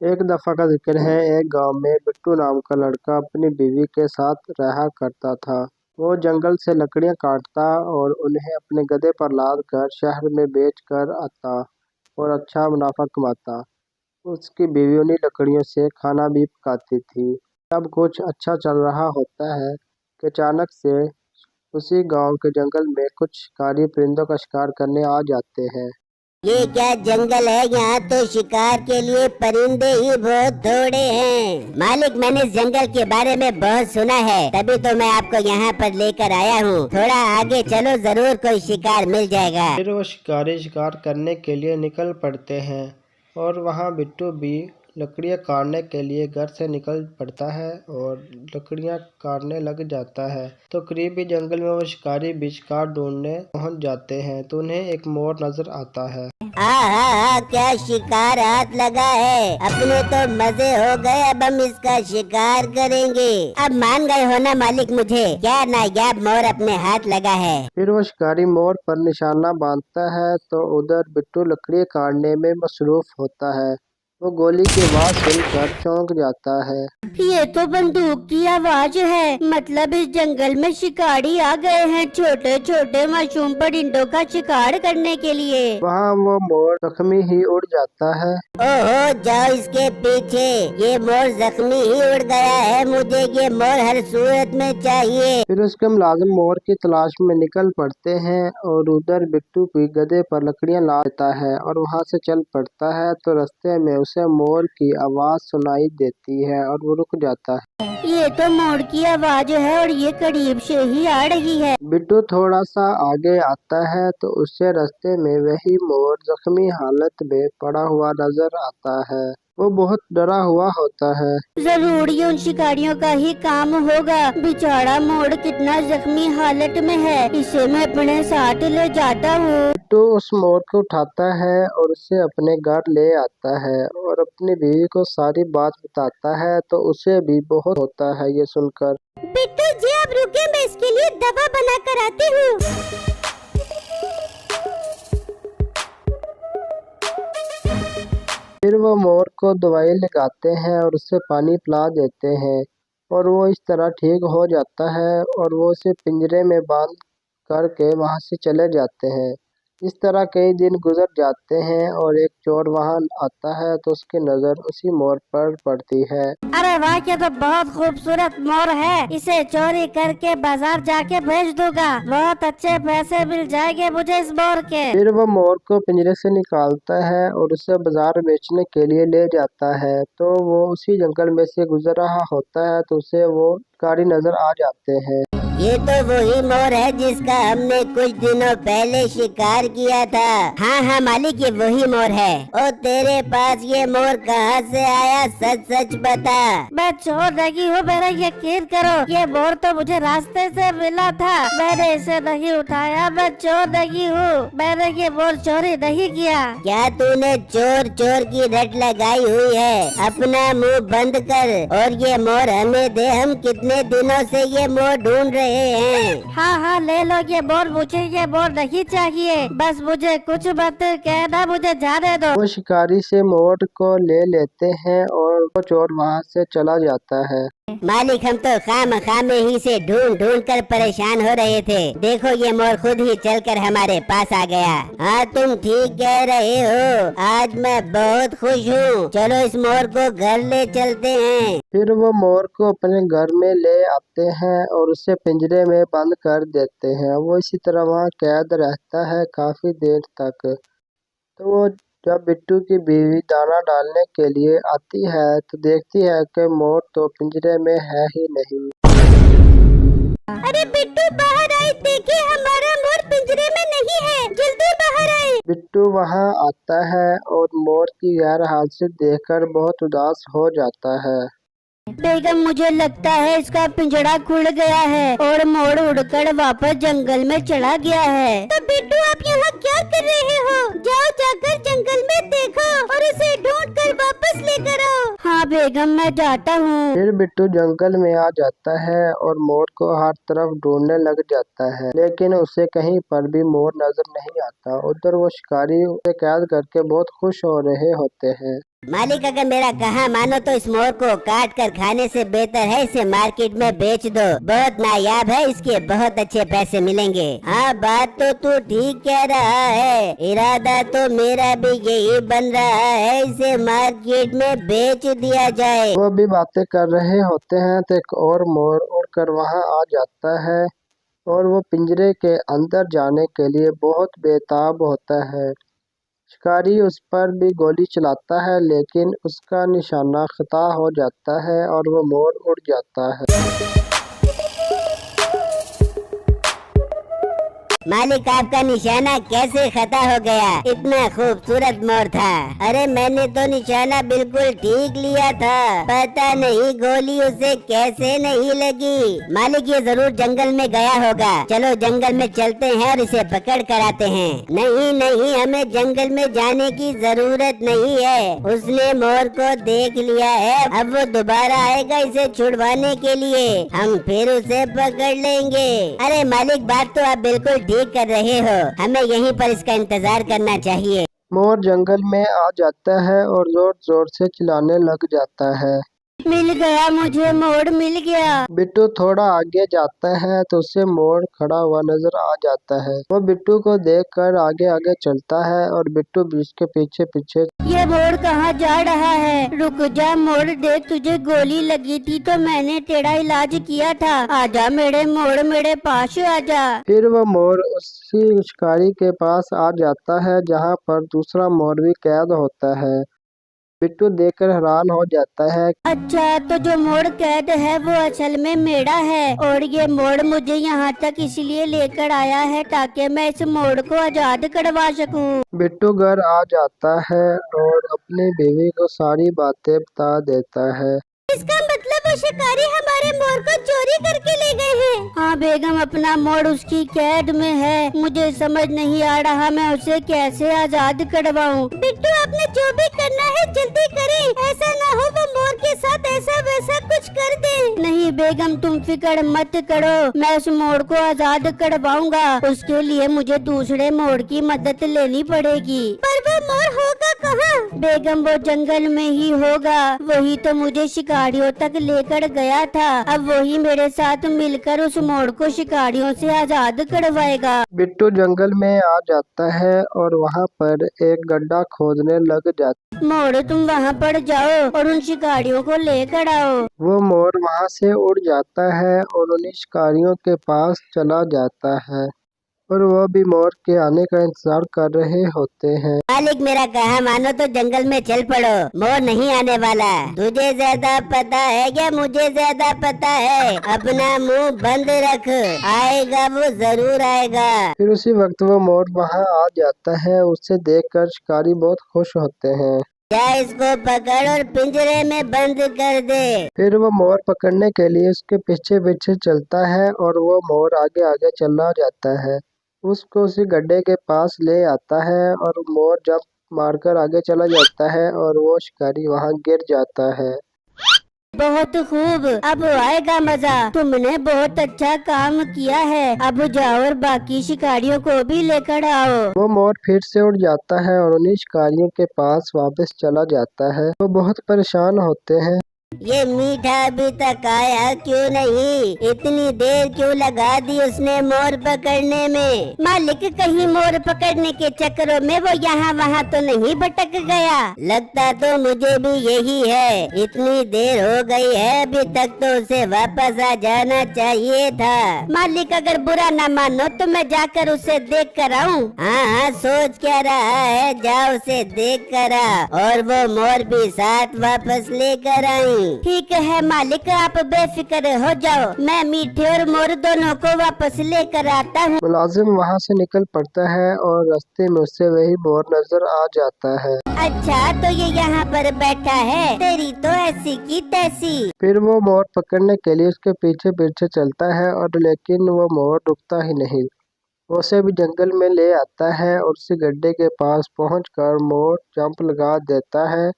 एक दफा का जिक्र है। एक गांव में बिट्टू नाम का लड़का अपनी बीवी के साथ रहा करता था। वो जंगल से लकड़ियां काटता और उन्हें अपने गधे पर लाद कर शहर में बेच कर आता और अच्छा मुनाफा कमाता। उसकी बीवी उन्हीं लकड़ियों से खाना भी पकाती थी। अब कुछ अच्छा चल रहा होता है कि अचानक से उसी गांव के जंगल में कुछ शिकारी परिंदों का शिकार करने आ जाते हैं। ये क्या जंगल है? यहाँ तो शिकार के लिए परिंदे ही बहुत थोड़े हैं। मालिक, मैंने इस जंगल के बारे में बहुत सुना है, तभी तो मैं आपको यहाँ पर लेकर आया हूँ। थोड़ा आगे चलो, जरूर कोई शिकार मिल जाएगा। फिर वो शिकारी शिकार करने के लिए निकल पड़ते हैं और वहाँ बिट्टू भी लकड़ियाँ काटने के लिए घर से निकल पड़ता है और लकड़ियाँ काटने लग जाता है। तो करीबी जंगल में वो शिकारी भी शिकार ढूंढने पहुँच जाते हैं तो उन्हें एक मोर नजर आता है। हाँ, क्या शिकार हाथ लगा है! अपने तो मजे हो गए, अब हम इसका शिकार करेंगे। अब मान गए हो ना मालिक मुझे? क्या नायाब मोर अपने हाथ लगा है। फिर वो शिकारी मोर पर निशाना बांधता है तो उधर बिट्टू लकड़ी काटने में मसरूफ होता है। वो गोली की आवाज सुनकर चौंक जाता है। ये तो बंदूक की आवाज है, मतलब इस जंगल में शिकारी आ गए हैं छोटे छोटे मासूम परिंदों का शिकार करने के लिए। वहाँ वो मोर जख्मी ही उड़ जाता है। ओहो, जाओ इसके पीछे, ये मोर जख्मी ही उड़ गया है, मुझे ये मोर हर सूरत में चाहिए। फिर उसके मुलाजिम मोर की तलाश में निकल पड़ते हैं और उधर बिट्टू भी गधे पर लकड़ियां ला देता है और वहाँ से चल पड़ता है। तो रास्ते में उसे मोर की आवाज सुनाई देती है और वो रुक जाता है। ये तो मोर की आवाज है और ये करीब से ही आ रही है। बिट्टू थोड़ा सा आगे आता है तो उसे रास्ते में वही मोर जख्मी हालत में पड़ा हुआ नजर आता है। वो बहुत डरा हुआ होता है। जरूर ये उन शिकारियों का ही काम होगा। बेचारा मोर कितना जख्मी हालत में है, इसे मैं अपने साथ ले जाता हूँ। बिट्टू उस मोर को उठाता है और उसे अपने घर ले आता है और अपनी बीवी को सारी बात बताता है तो उसे भी बहुत होता है ये सुनकर। बिट्टू जी, आप रुके, मैं इसके लिए दवा बना कर आती हूँ। फिर वो मोर को दवाई लगाते हैं और उसे पानी पिला देते हैं और वो इस तरह ठीक हो जाता है और वो उसे पिंजरे में बांध करके वहाँ से चले जाते हैं। इस तरह कई दिन गुजर जाते हैं और एक चोर वहाँ आता है तो उसकी नजर उसी मोर पर पड़ती है। अरे वाह, ये तो बहुत खूबसूरत मोर है, इसे चोरी करके बाजार जाके बेच दूंगा, बहुत अच्छे पैसे मिल जाएंगे मुझे इस मोर के। फिर वो मोर को पिंजरे से निकालता है और उसे बाजार बेचने के लिए ले जाता है। तो वो उसी जंगल में से गुजर रहा होता है तो उसे वो शिकारी नजर आ जाते हैं। ये तो वही मोर है जिसका हमने कुछ दिनों पहले शिकार किया था। हाँ हाँ मालिक, ये वही मोर है। ओ, तेरे पास ये मोर कहाँ से आया? सच सच बता। मैं चोर नहीं हूँ, मेरा यकीन करो, ये मोर तो मुझे रास्ते से मिला था, मैंने इसे नहीं उठाया। मैं चोर नहीं हूँ, मैंने ये मोर चोरी नहीं किया। क्या तूने चोर चोर की रट लगाई हुई है? अपना मुँह बंद कर और ये मोर हमें दे, हम कितने दिनों से ये मोर ढूंढ रहे हैं। हाँ हाँ, ले लो ये मोर, मुझे ये मोर नहीं चाहिए, बस मुझे कुछ मत कहना, मुझे जाने दो। वो शिकारी से मोर को ले लेते हैं और वो चोर वहाँ से चला जाता है। मालिक, हम तो खामखा में ही से ढूंढ ढूंढ कर परेशान हो रहे थे, देखो ये मोर खुद ही चलकर हमारे पास आ गया। हाँ, तुम ठीक कह रहे हो, आज मैं बहुत खुश हूँ, चलो इस मोर को घर ले चलते हैं। फिर वो मोर को अपने घर में ले आते हैं और उसे पिंजरे में बंद कर देते हैं। वो इसी तरह वहाँ कैद रहता है काफी देर तक। तो वो जब बिट्टू की बीवी दाना डालने के लिए आती है तो देखती है कि मोर तो पिंजरे में है ही नहीं। अरे बिट्टू, बाहर आए, देखिए हमारा मोर पिंजरे में नहीं है, जल्दी बाहर आए। बिट्टू वहाँ आता है और मोर की गैर हाजिर देखकर बहुत उदास हो जाता है। बेगम, मुझे लगता है इसका पिंजरा खुल गया है और मोर उड़कर वापस जंगल में चला गया है। तो बिट्टू, आप यहाँ क्या कर रहे हो? जाओ जाकर जंगल में देखो और इसे ढूंढ कर वापस लेकर आओ। हाँ बेगम, मैं जाता हूँ। फिर बिट्टू जंगल में आ जाता है और मोर को हर तरफ ढूंढने लग जाता है, लेकिन उसे कहीं पर भी मोर नजर नहीं आता। उधर वो शिकारी उसे कैद करके बहुत खुश हो रहे होते हैं। मालिक अगर मेरा कहा मानो तो इस मोर को काट कर खाने से बेहतर है इसे मार्केट में बेच दो, बहुत नायाब है, इसके बहुत अच्छे पैसे मिलेंगे। हाँ बात तो तू ठीक कह रहा है, इरादा तो मेरा भी यही बन रहा है, इसे मार्केट में बेच दिया जाए। वो भी बातें कर रहे होते हैं तो एक और मोर उड़कर वहाँ आ जाता है और वो पिंजरे के अंदर जाने के लिए बहुत बेताब होता है। शिकारी उस पर भी गोली चलाता है लेकिन उसका निशाना खता हो जाता है और वो मोर उड़ जाता है। मालिक आपका निशाना कैसे खता हो गया? इतना खूबसूरत मोर था। अरे मैंने तो निशाना बिल्कुल ठीक लिया था, पता नहीं गोली उसे कैसे नहीं लगी। मालिक ये जरूर जंगल में गया होगा, चलो जंगल में चलते हैं और इसे पकड़ कर आते हैं। नहीं नहीं, हमें जंगल में जाने की जरूरत नहीं है, उसने मोर को देख लिया है, अब वो दोबारा आएगा इसे छुड़वाने के लिए, हम फिर उसे पकड़ लेंगे। अरे मालिक बात तो आप बिल्कुल ठीक कर रहे हो, हमें यहीं पर इसका इंतजार करना चाहिए। मोर जंगल में आ जाता है और जोर जोर से चिल्लाने लग जाता है। मिल गया मुझे, मोर मिल गया। बिट्टू थोड़ा आगे जाता है तो उसे मोर खड़ा हुआ नजर आ जाता है। वो बिट्टू को देखकर आगे आगे चलता है और बिट्टू भी उसके पीछे पीछे। ये मोर कहाँ जा रहा है? रुक जा मोर, देख तुझे गोली लगी थी तो मैंने तेरा इलाज किया था, आजा मेरे मोर, मेरे पास आजा। फिर वो मोर उसी शिकारी के पास आ जाता है जहाँ पर दूसरा मोर भी कैद होता है। बिट्टू देखकर हैरान हो जाता है। अच्छा तो जो मोर कैद है वो असल में मेरा है, और ये मोर मुझे यहाँ तक इसलिए लेकर आया है ताकि मैं इस मोर को आजाद करवा सकूं। बिट्टू घर आ जाता है और अपनी बीवी को सारी बातें बता देता है। इसका मतलब वो शिकारी हमारे मोर को चोरी करके ले गए हैं। हाँ बेगम, अपना मोर उसकी कैद में है, मुझे समझ नहीं आ रहा मैं उसे कैसे आजाद करवाऊं। बिट्टू आपने जो भी करना है जल्दी करें, ऐसा ना हो वो मोर के साथ ऐसा वैसा कुछ कर दे। नहीं बेगम तुम फिक्र मत करो, मैं उस मोर को आजाद करवाऊंगा, उसके लिए मुझे दूसरे मोर की मदद लेनी पड़ेगी। पर वो मोर होगा कहाँ? बेगम वो जंगल में ही होगा, वही तो मुझे शिकारियों तक लेकर गया था, अब वही मेरे साथ मिलकर उस मोर को शिकारियों से आजाद करवाएगा। बिट्टू जंगल में आ जाता है और वहाँ पर एक गड्ढा खोदने लग जाता है। मोर तुम वहाँ पर जाओ और उन शिकारियों को लेकर आओ। वो मोर वहाँ से उड़ जाता है और उन्हीं शिकारियों के पास चला जाता है और वह भी मोर के आने का इंतजार कर रहे होते हैं। मालिक मेरा कहा मानो तो जंगल में चल पड़ो, मोर नहीं आने वाला। तुझे ज्यादा पता है क्या? मुझे ज्यादा पता है, अपना मुंह बंद रख, आएगा वो जरूर आएगा। फिर उसी वक्त वो मोर वहाँ आ जाता है, उसे देखकर शिकारी बहुत खुश होते हैं। क्या इसको पकड़ और पिंजरे में बंद कर दे। फिर वो मोर पकड़ने के लिए उसके पीछे पीछे चलता है और वो मोर आगे आगे चला जाता है, उसको उसी गड्ढे के पास ले आता है और मोर जंप मारकर आगे चला जाता है और वो शिकारी वहाँ गिर जाता है। बहुत खूब, अब आएगा मजा, तुमने बहुत अच्छा काम किया है, अब जाओ और बाकी शिकारियों को भी लेकर आओ। वो मोर फिर से उड़ जाता है और उन्हीं शिकारियों के पास वापस चला जाता है। वो बहुत परेशान होते हैं। ये मीठा अभी तक आया क्यों नहीं? इतनी देर क्यों लगा दी उसने मोर पकड़ने में? मालिक कहीं मोर पकड़ने के चक्करों में वो यहाँ वहाँ तो नहीं भटक गया? लगता तो मुझे भी यही है, इतनी देर हो गई है अभी तक तो उसे वापस आ जाना चाहिए था। मालिक अगर बुरा न मानो तो मैं जाकर उसे देख कर आऊँ। हाँ हाँ सोच क्या रहा है, जाओ उसे देख कर आ और वो मोर भी साथ वापस लेकर आई। ठीक है मालिक, आप बेफिक्र हो जाओ, मैं मीठे और मोर दोनों को वापस लेकर आता हूँ। मुलाजिम वहाँ से निकल पड़ता है और रास्ते में उससे वही मोर नजर आ जाता है। अच्छा तो ये यहाँ पर बैठा है, तेरी तो ऐसी की तैसी। फिर वो मोर पकड़ने के लिए उसके पीछे पीछे चलता है और लेकिन वो मोर रुकता ही नहीं। वो उसे भी जंगल में ले आता है और उसी गड्ढे के पास पहुंचकर मोर जंप लगा देता है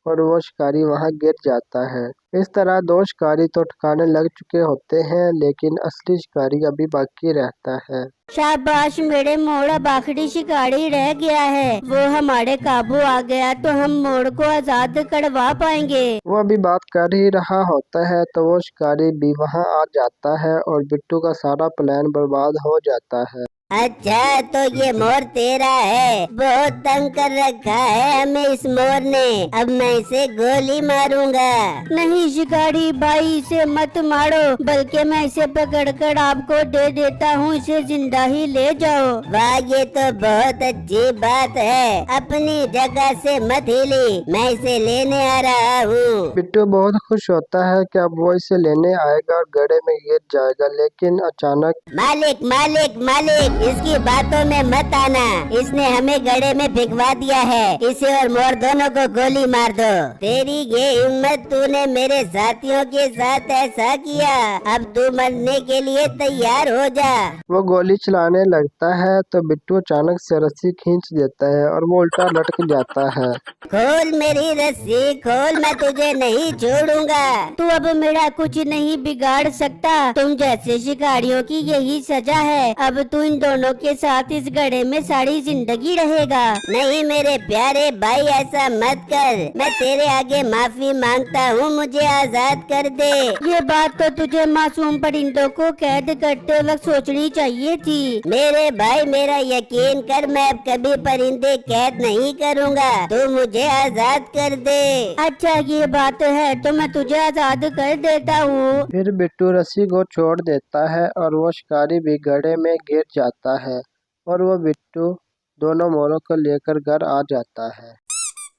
और वो शिकारी वहां गिर जाता है। इस तरह दो शिकारी तो ठिकाने लग चुके होते हैं, लेकिन असली शिकारी अभी बाकी रहता है। शाबाश मेरे मोर, अब आखिरी शिकारी रह गया है। वो हमारे काबू आ गया तो हम मोर को आजाद करवा पाएंगे। वो अभी बात कर ही रहा होता है तो वो शिकारी भी वहाँ आ जाता है और बिट्टू का सारा प्लान बर्बाद हो जाता है। अच्छा, तो ये मोर तेरा है? बहुत तंग कर रखा है हमें इस मोर ने। अब मैं इसे गोली मारूंगा। नहीं शिकारी भाई, इसे मत मारो, बल्कि मैं इसे पकड़कर आपको दे देता हूँ। इसे जिंदा ही ले जाओ। वाह, ये तो बहुत अच्छी बात है। अपनी जगह से मत हिली, मैं इसे लेने आ रहा हूँ। बिट्टू बहुत खुश होता है कि अब वो इसे लेने आएगा और गड्ढे में गिर जाएगा, लेकिन अचानक मालिक मालिक मालिक, इसकी बातों में मत आना। इसने हमें गड्ढे में भिगवा दिया है। इसे और मोर दोनों को गोली मार दो। तेरी ये हिम्मत, तूने मेरे साथियों के साथ ऐसा किया। अब तू मरने के लिए तैयार हो जा। वो गोली चलाने लगता है तो बिट्टू अचानक से रस्सी खींच देता है और वो उल्टा लटक जाता है। खोल मेरी रस्सी खोल, मैं तुझे नहीं छोड़ूंगा। तू अब मेरा कुछ नहीं बिगाड़ सकता। तुम जैसे शिकारियों की यही सजा है। अब तू इन दोनों के साथ इस गड्ढे में सारी जिंदगी रहेगा। नहीं मेरे प्यारे भाई, ऐसा मत कर। मैं तेरे आगे माफी मांगता हूँ, मुझे आजाद कर दे। ये बात तो तुझे मासूम परिंदों को कैद करते वक्त सोचनी चाहिए थी। मेरे भाई, मेरा यकीन कर, मैं अब कभी परिंदे कैद नहीं करूँगा। तू मुझे आजाद कर दे। अच्छा ये बात है तो मैं तुझे आजाद कर देता हूँ। फिर बिट्टू रस्सी को छोड़ देता है और वो शिकारी भी गड्ढे में गिर जाता है और वो बिट्टू दोनों मोरों को लेकर घर आ जाता है।